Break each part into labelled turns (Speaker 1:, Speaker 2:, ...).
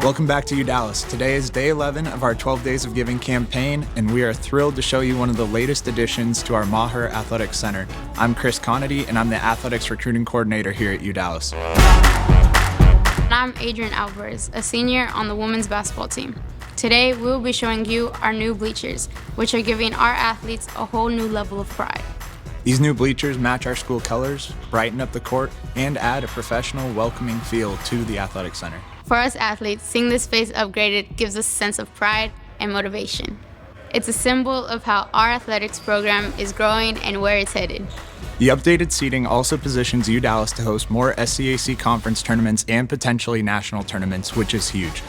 Speaker 1: Welcome back to Dallas. Today is day 11 of our 12 Days of Giving campaign, and we are thrilled to show you one of the latest additions to our Maher Athletics Center. I'm Chris Conaty, and I'm the Athletics Recruiting Coordinator here at Dallas.
Speaker 2: And I'm Adryan Alvarez, a senior on the women's basketball team. Today, we will be showing you our new bleachers, which are giving our athletes a whole new level of pride.
Speaker 1: These new bleachers match our school colors, brighten up the court, and add a professional, welcoming feel to the Athletic Center.
Speaker 2: For us athletes, seeing this space upgraded gives us a sense of pride and motivation. It's a symbol of how our athletics program is growing and where it's headed.
Speaker 1: The updated seating also positions Dallas to host more SCAC conference tournaments and potentially national tournaments, which is huge.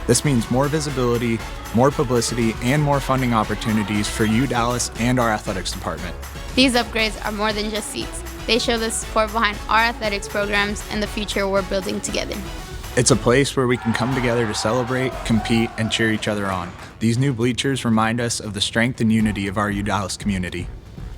Speaker 1: This means more visibility, more publicity, and more funding opportunities for Dallas and our athletics department.
Speaker 2: These upgrades are more than just seats. They show the support behind our athletics programs and the future we're building together.
Speaker 1: It's a place where we can come together to celebrate, compete, and cheer each other on. These new bleachers remind us of the strength and unity of our Dallas community.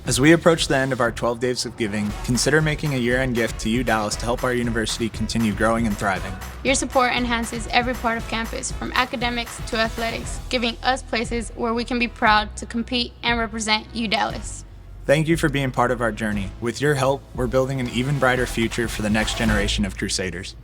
Speaker 1: As we approach the end of our 12 Days of Giving, consider making a year-end gift to Dallas to help our university continue growing and thriving.
Speaker 2: Your support enhances every part of campus, from academics to athletics, giving us places where we can be proud to compete and represent Dallas.
Speaker 1: Thank you for being part of our journey. With your help, we're building an even brighter future for the next generation of Crusaders.